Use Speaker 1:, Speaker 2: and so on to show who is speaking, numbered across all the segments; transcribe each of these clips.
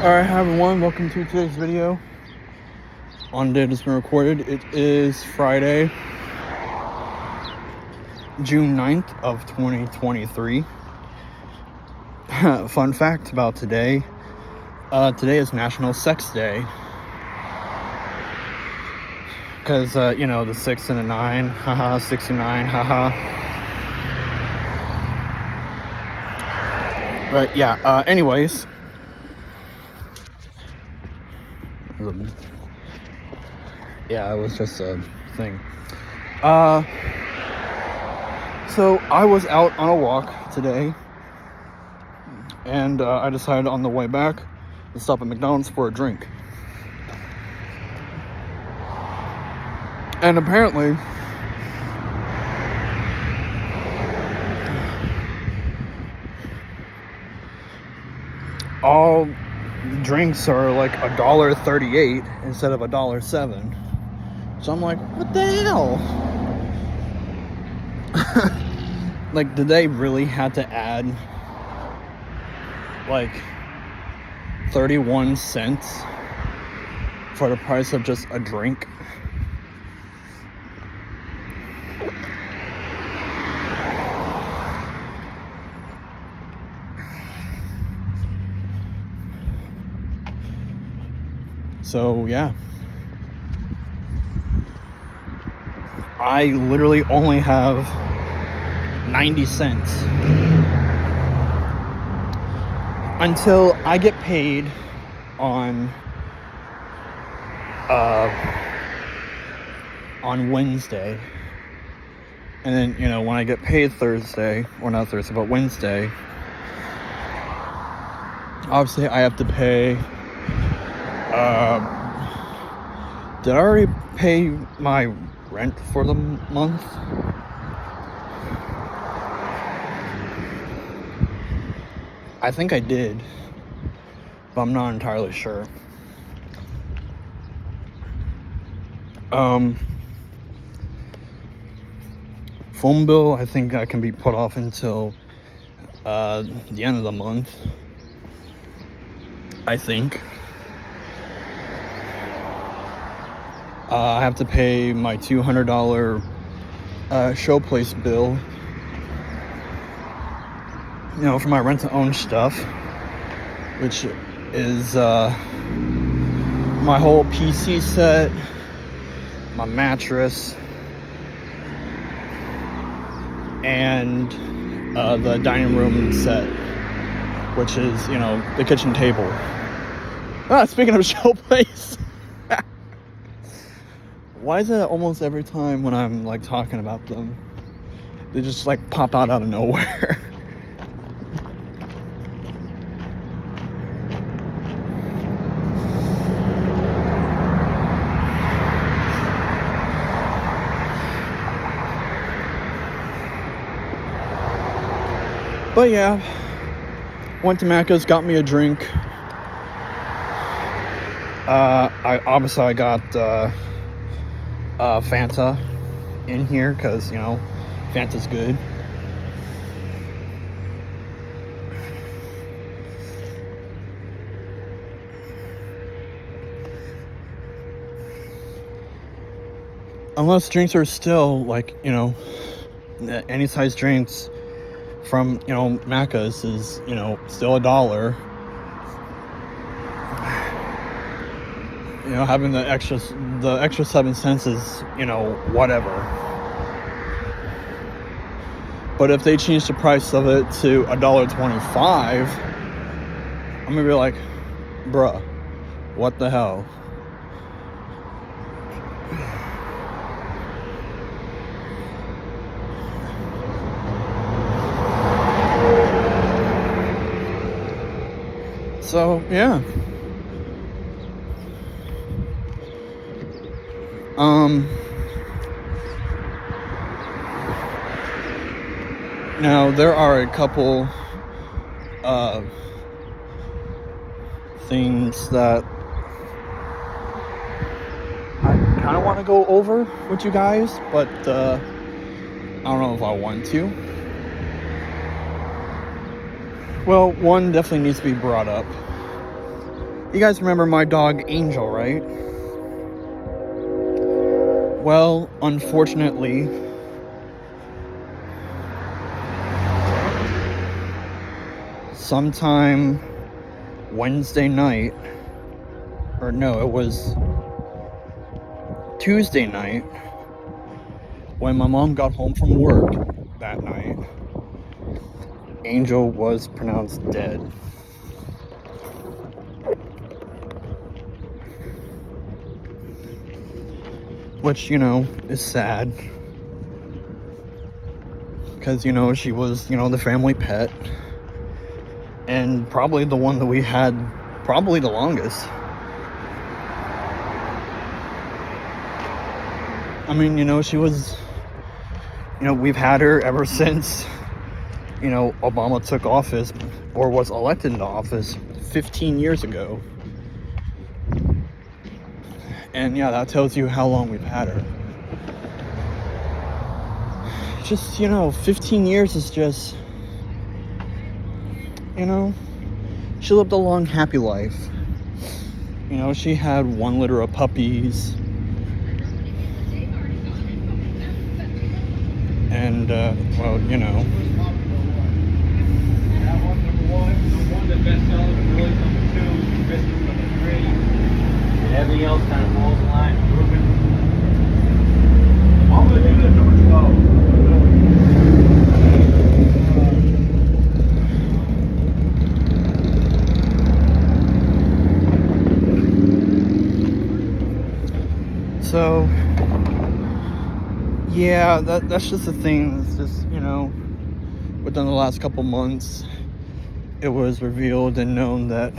Speaker 1: Alright, hi everyone, welcome to today's video on the day that's been recorded. It is Friday, June 9th of 2023. Fun fact about today, today is National Sex Day. Because, the 6 and a 9, haha, 69, haha. But yeah, anyways. Yeah, it was just a thing. So I was out on a walk today, and I decided on the way back to stop at McDonald's for a drink. And apparently, all drinks are like $1.38 instead of $1.07. So I'm like, what the hell? Like, did they really have to add like 31 cents for the price of just a drink? So yeah, I literally only have 90 cents until I get paid on Wednesday. And then, when I get paid Thursday, or not Thursday, but Wednesday, obviously I have to pay, did I already pay my rent for the month? I think I did, but I'm not entirely sure. Phone bill, I think I can be put off until the end of the month, I think. I have to pay my $200 Showplace bill, for my rent-to-own stuff, which is my whole PC set, my mattress, and the dining room set, which is, the kitchen table. Speaking of Showplace, why is it almost every time when I'm like talking about them, they just like pop out of nowhere? But yeah, went to Macca's, got me a drink. I got Fanta in here because, Fanta's good. Unless drinks are still like, any size drinks from, Macca's is, still $1. Having the extra 7 cents is, whatever. But if they change the price of it to $1.25, I'm gonna be like, bruh, what the hell? So yeah. Now there are a couple things that I kind of want to go over with you guys, but I don't know if I want to. Well, one definitely needs to be brought up. You guys remember my dog Angel, right? Well, unfortunately, sometime Wednesday night, or no, it was Tuesday night, when my mom got home from work that night, Angel was pronounced dead. Which, you know, is sad. Because, you know, she was, you know, the family pet. And probably the one that we had probably the longest. I mean, you know, she was, you know, we've had her ever since, you know, Obama took office or was elected into office 15 years ago. And yeah, that tells you how long we've had her. Just, you know, 15 years is just, you know, she lived a long, happy life. You know, she had 1 litter of puppies. And, well, you know.
Speaker 2: That one, number one. Number one, the best seller, but really number two, business number three. And everything else kind of falls in line. I'm going to do that number 12.
Speaker 1: So, yeah, that's just the thing. It's just, you know, within the last couple months, it was revealed and known that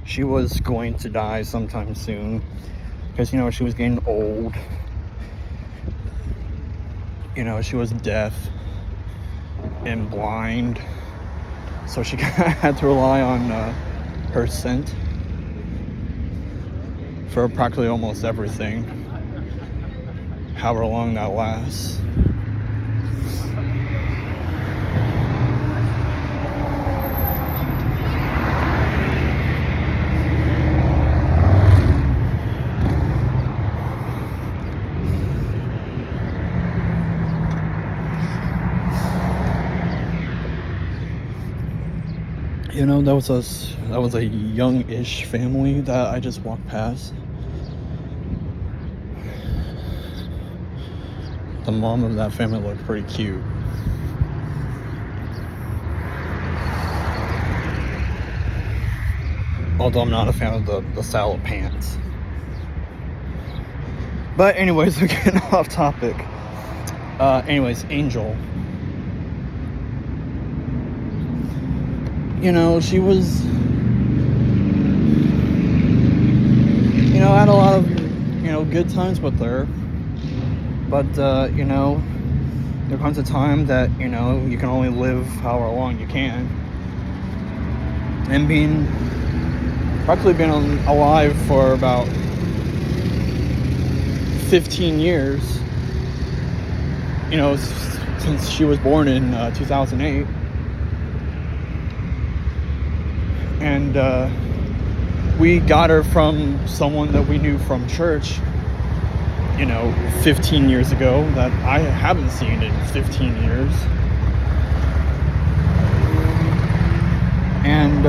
Speaker 1: she was going to die sometime soon. Because, you know, she was getting old. You know, she was deaf and blind. So she had to rely on her scent for practically almost everything. However long that lasts. You know, that was a young-ish family that I just walked past. The mom of that family looked pretty cute. Although I'm not a fan of the style of pants. But anyways, we're getting off topic. Anyways, Angel. You know, she was, you know, I had a lot of, you know, good times with her. But, you know, there comes a time that, you know, you can only live however long you can. And practically been alive for about 15 years. You know, since she was born in 2008. And we got her from someone that we knew from church, you know, 15 years ago, that I haven't seen in 15 years. And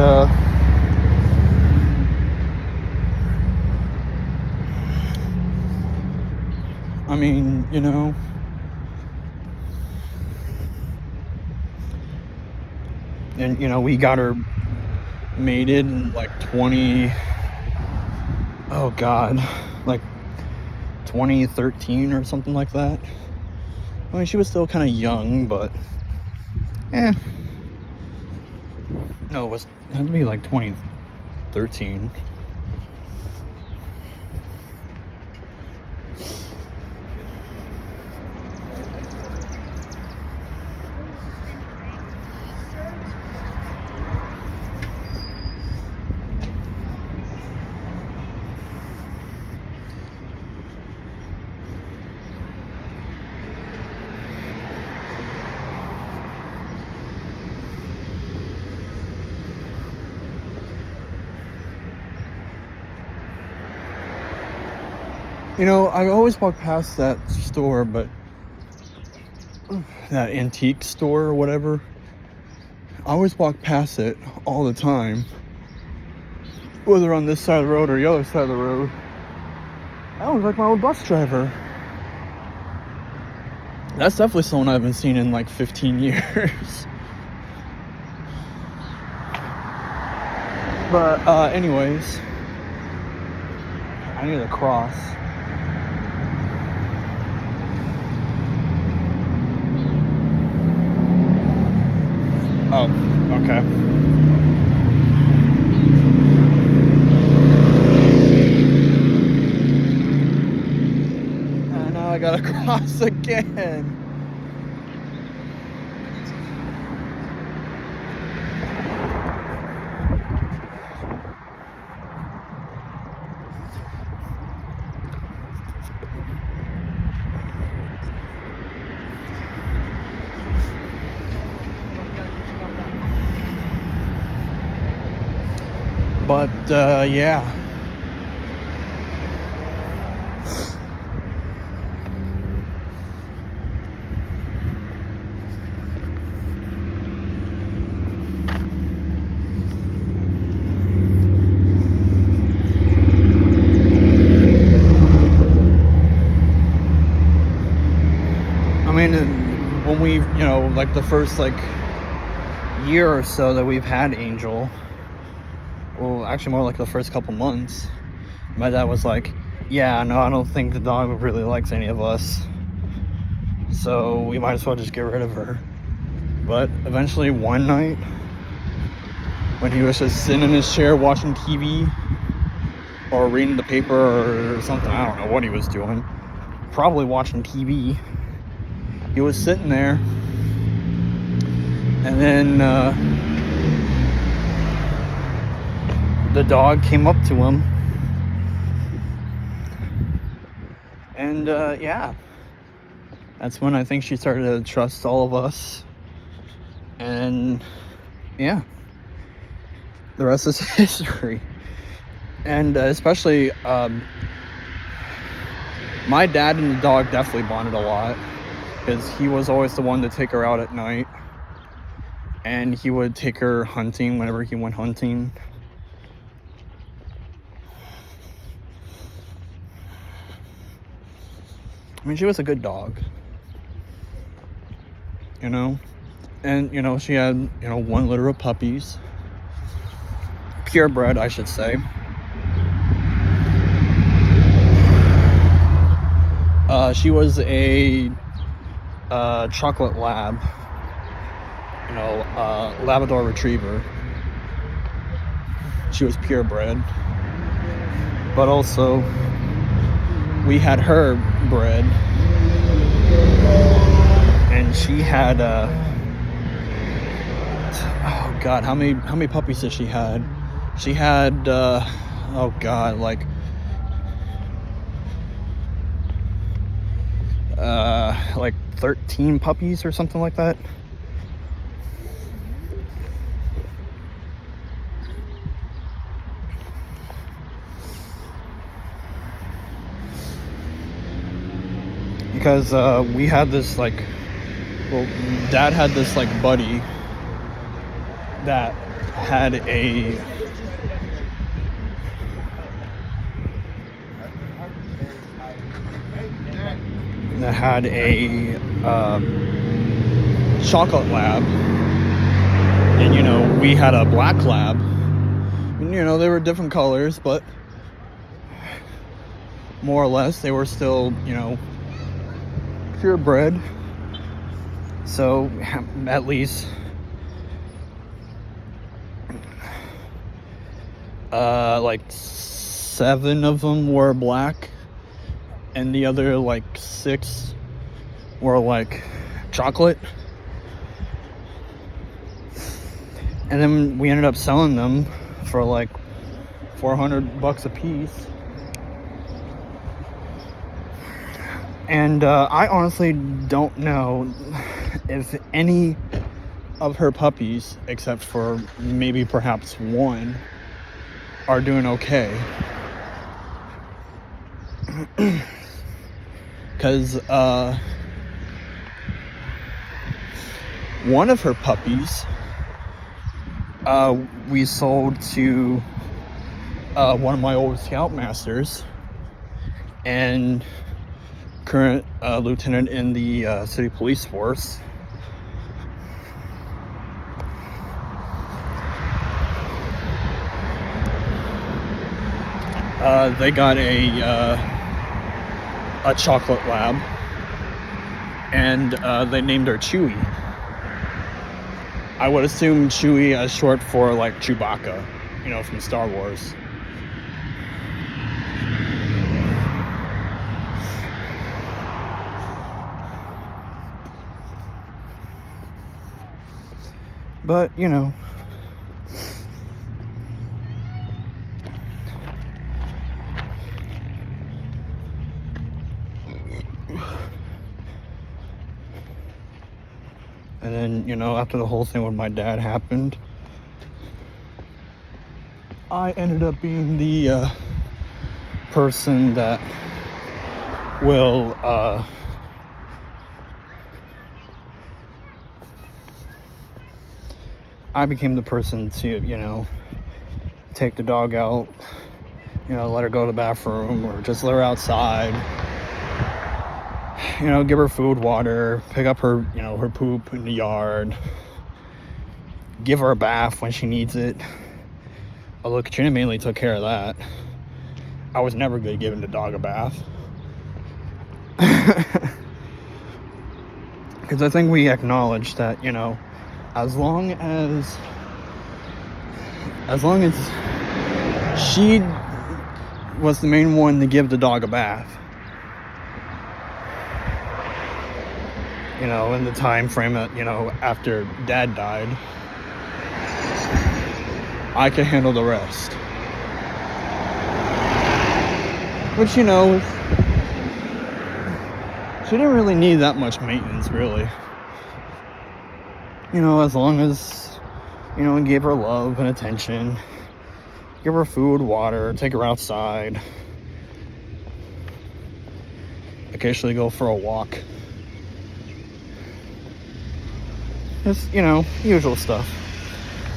Speaker 1: I mean, you know, and you know, we got her mated in like 2013 or something like that. I mean, she was still kind of young, but no, it had to be like 2013. You know, I always walk past that store, but that antique store or whatever, I always walk past it all the time, whether on this side of the road or the other side of the road. I was like my old bus driver. That's definitely someone I haven't seen in like 15 years. But anyways, I need to cross. Oh, okay. And now I gotta cross again. But yeah. I mean, when we, like the first like year or so that we've had Angel, well, actually more like the first couple months, my dad was like, yeah, no, I don't think the dog really likes any of us, so we might as well just get rid of her. But eventually one night, when he was just sitting in his chair watching TV or reading the paper or something, I don't know what he was doing, probably watching TV, he was sitting there, and then the dog came up to him, and yeah, that's when I think she started to trust all of us, and yeah, the rest is history. And especially my dad and the dog definitely bonded a lot, because he was always the one to take her out at night, and he would take her hunting whenever he went hunting. I mean, she was a good dog, and she had, one litter of puppies, purebred, I should say. She was a chocolate lab, Labrador retriever. She was purebred, but also we had her bred, and she had oh god, how many puppies did she had? She had oh god, like 13 puppies or something like that. Because we had this Dad had this buddy that had a chocolate lab, and we had a black lab, and they were different colors, but more or less they were still purebred. So at least 7 of them were black, and the other 6 were chocolate. And then we ended up selling them for $400 a piece. And I honestly don't know if any of her puppies, except for maybe perhaps one, are doing okay. Because one of her puppies we sold to one of my old scoutmasters and current lieutenant in the city police force. They got a chocolate lab, and they named her Chewie. I would assume Chewie as short for like Chewbacca, you know, from Star Wars. But, you know, and then, you know, after the whole thing with my dad happened, I ended up being the person that will I became the person to, you know, take the dog out, you know, let her go to the bathroom or just let her outside, you know, give her food, water, pick up her, you know, her poop in the yard, give her a bath when she needs it. Although Katrina mainly took care of that. I was never good at giving the dog a bath. Because I think we acknowledge that, you know, as long as she was the main one to give the dog a bath, you know, in the time frame that, you know, after Dad died, I could handle the rest. Which, you know, she didn't really need that much maintenance, really. You know, as long as, you know, give her love and attention, give her food, water, take her outside, occasionally go for a walk. Just, you know, usual stuff.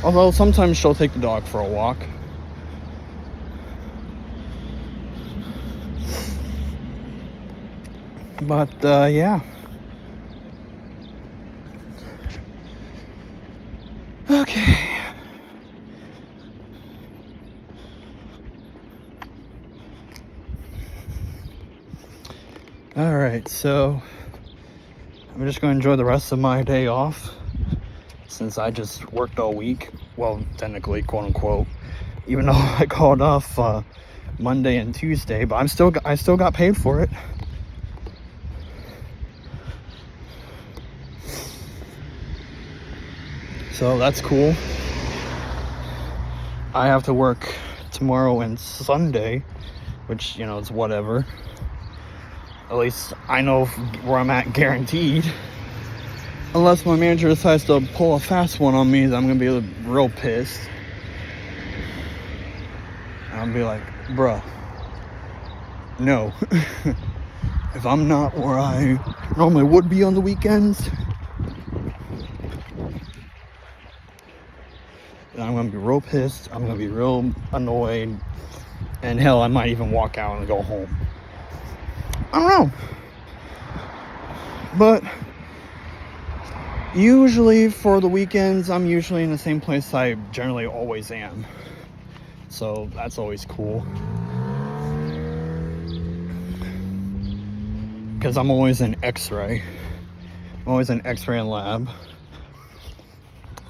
Speaker 1: Although sometimes she'll take the dog for a walk. But, yeah. Okay. Alright, so I'm just going to enjoy the rest of my day off since I just worked all week. Well, technically, quote unquote, even though I called off Monday and Tuesday, but I still got paid for it. So that's cool. I have to work tomorrow and Sunday, which, you know, it's whatever. At least I know where I'm at guaranteed. Unless my manager decides to pull a fast one on me, then I'm going to be real pissed. And I'll be like, bruh, no. If I'm not where I normally would be on the weekends, I'm going to be real pissed, I'm going to be real annoyed, and hell, I might even walk out and go home. I don't know. But usually for the weekends, I'm usually in the same place I generally always am. So that's always cool. Because I'm always in X-ray. I'm always in X-ray and lab.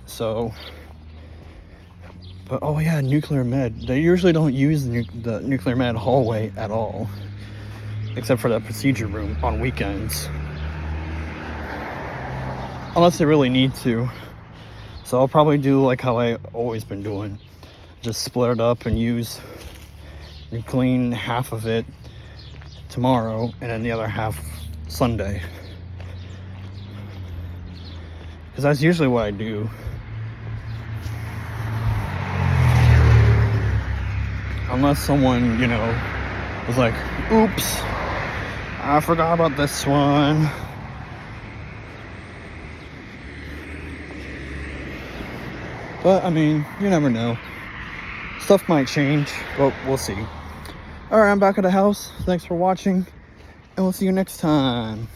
Speaker 1: So... But, oh yeah, nuclear med. They usually don't use the nuclear med hallway at all. Except for the procedure room on weekends. Unless they really need to. So I'll probably do like how I always been doing. Just split it up and clean half of it tomorrow and then the other half Sunday. Because that's usually what I do. Unless someone, you know, is like, Oops. I forgot about this one. But, I mean, you never know. Stuff might change, but we'll see. Alright, I'm back at the house. Thanks for watching, and we'll see you next time.